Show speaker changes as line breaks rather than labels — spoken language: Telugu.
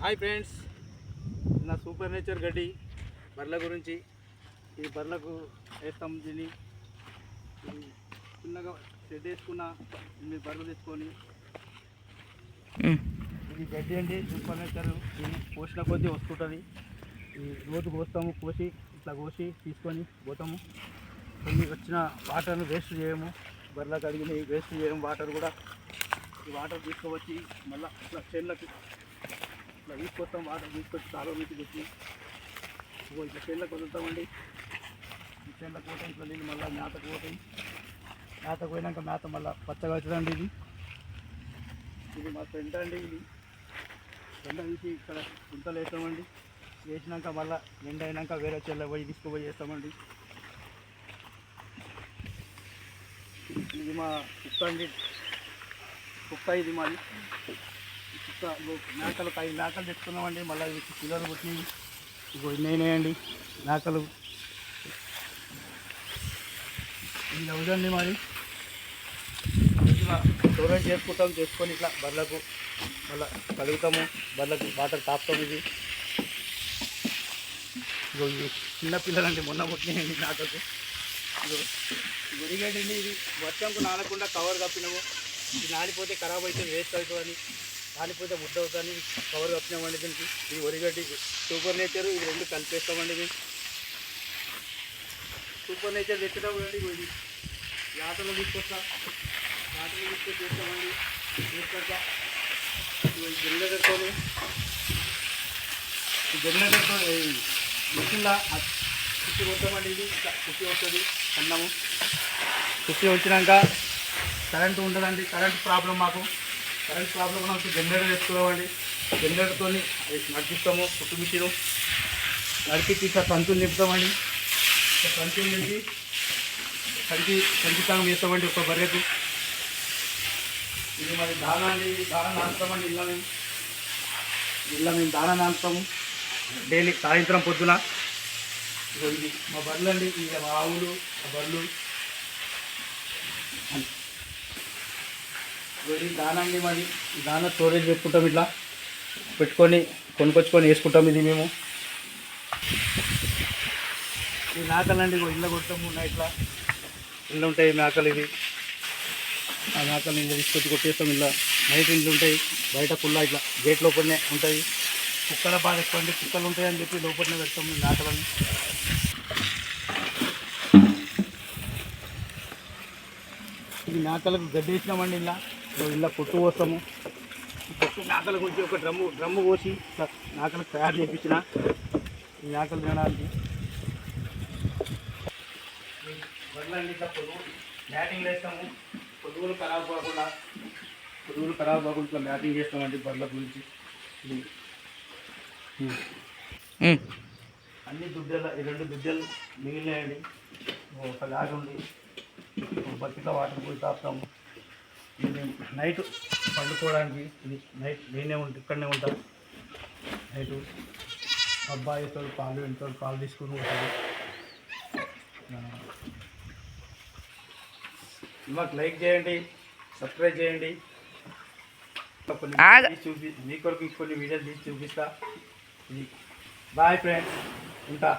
హాయ్ ఫ్రెండ్స్, నా సూపర్ నేచర్ గడ్డి బర్రెల గురించి. ఈ బర్రెలకు వేస్తాం దీన్ని. చిన్నగా షెడ్ వేసుకున్న ఇన్ని బర్రెలు తెచ్చుకొని ఇది గడ్డి అండి. సూపర్ నేచర్ ఇది పోసిన కొద్దీ వస్తుంటుంది. ఈ రోజు కోస్తాము, కోసి ఇట్లా కోసి తీసుకొని పోతాము. కొన్ని వచ్చిన వాటర్ను వేస్ట్ చేయము, బర్రెలకు అడిగిన వేస్ట్ చేయము. వాటర్ కూడా ఈ వాటర్ తీసుకువచ్చి మళ్ళీ ఇట్లా చేళ్ళకి ఇట్లా తీసుకొస్తాం. వాటర్ తీసుకొచ్చి కాలువ నుంచి తెచ్చి ఇట్లా చేళ్ళకి వదులుతామండి. ఈ చేళ్ళకి పోతాం, ఇట్లా నీళ్ళు మళ్ళీ మేతకు పోతాం. మేతకు పోయినాక మేత మళ్ళీ పచ్చగా వచ్చదండి. ఇది మా పెంట అండి. ఇది పెంట తీసి ఇక్కడ గుంతలు వేస్తామండి. వేసినాక మళ్ళీ ఎండ అయినాక వేరే చెల్ల పోయి తీసుకుపోయి వేస్తామండి. ఇది మా కుక్క అండి. కుక్క ఇది మాది. కుక్క మేకలు 5 మేకలు తెచ్చుకున్నామండి. మళ్ళీ పిల్లలు పుట్టినవి ఇగో ఇన్నేయండి మేకలు. ఇది అవుదండి మరి. ఇట్లా స్టోరేజ్ చేసుకొని ఇట్లా బర్రెలకు మళ్ళీ కడుగుతాము. బర్రెలకు వాటర్ తాపుతాము. ఇది ఇగో ఇది చిన్న పిల్లలండి, మొన్న పుట్టినాయండి మేకకు. ఇగో వరిగడ్డండి. ఇది వర్షంకు నానకుండా కవర్ కప్పినాము. ఇది నానిపోతే ఖరాబ్ అవుతుంది, వేస్ట్ అవుతుందని, నానిపోతే ముద్ద అవుతుందని కవర్ కప్పినామండి దీనికి. ఇది వరిగడ్డి సూపర్ నేచర్. ఇది 2 కలిపేస్తామండి. ఇది సూపర్ నేచర్ తెచ్చేటప్పుడు అండి ఇది ఆటోలో తీసుకొచ్చి చేస్తామండి. తీసుకొచ్చా జనరేటర్తో మిషన్లా కుట్టి కొడతామండి. ఇది కుట్టి వస్తుంది అన్నము. కుట్టి వచ్చినాక కరెంటు ఉంటుందండి. కరెంట్ ప్రాబ్లం మాకు. కరెంట్ ప్రాబ్లం వచ్చి జనరేటర్ వేసుకోవాలండి. జనరేటర్తో నడిపిస్తాము. కుట్టు మిషను నడిపించి ఇట్లా సంచులు నింపుతామండి. సంచులు నింపి సంచి సగం వేస్తామండి ఒక బర్రెకు. ఇది మరి దానా అండి. దానా నానుతామండి. ఇలా మేము దానా నానుతాము డైలీ సాయంత్రం పొద్దున. ఇది మా బర్రెలు అండి. ఇది మా ఆవులు, మా బర్రెలు. ఇది దానా అండి మాది. ఈ దానా స్టోరేజ్ పెట్టుకుంటాం. ఇట్లా పెట్టుకొని కొనుక్కొచ్చుకొని వేసుకుంటాం. ఇది మేము ఈ మేకలండి ఇళ్ళ కొడతాము. ఇట్లా ఇళ్ళు ఉంటాయి మేకలు. ఇవి ఆ మేకలు ఇంట్లో తీసుకొచ్చి కొట్టేస్తాం. ఇలా నైట్ ఇంట్లో ఉంటాయి. బయట పుల్ల ఇట్లా గేట్ లోపలనే ఉంటాయి. కుక్కల బాధ ఎక్కువ అండి. కుక్కలు ఉంటాయని చెప్పి లోపలనే పెడతాము మేకలను. ఇది మేకలకు గడ్డి వేసినామండి. ఇలా పొట్టు పోస్తాము. పొట్టు మేకల గురించి ఒక డ్రమ్ము పోసి మేకలకు తయారు చేయించిన ఈ మేకలు తినడానికి. వడ్లండి ఇట్లా పొదుగు మ్యాటింగ్ వేస్తాము. పొదుగులు ఖరాబ్ కాకుండా ఇట్లా మ్యాటింగ్ చేస్తామండి బర్రెల గురించి. అన్ని దుడ్డలు, 2 దుడ్డలు మిగిలినాయండి. ఒక లాగ్ ఉంది. బకెట్లో వాటర్ పోయి తాపుతాము. ఇది నైట్ పండుకోవడానికి. ఇది నైట్ ఇక్కడనే ఉంటాం. నైటు అబ్బాయి పాలు తీసుకుని పోతాడు. మాకు లైక్ చేయండి, సబ్స్క్రైబ్ చేయండి. మీ కొరకు కొన్ని వీడియోలు తీసి చూపిస్తా. ఇది బాయ్ ఫ్రెండ్స్, ఉంటా.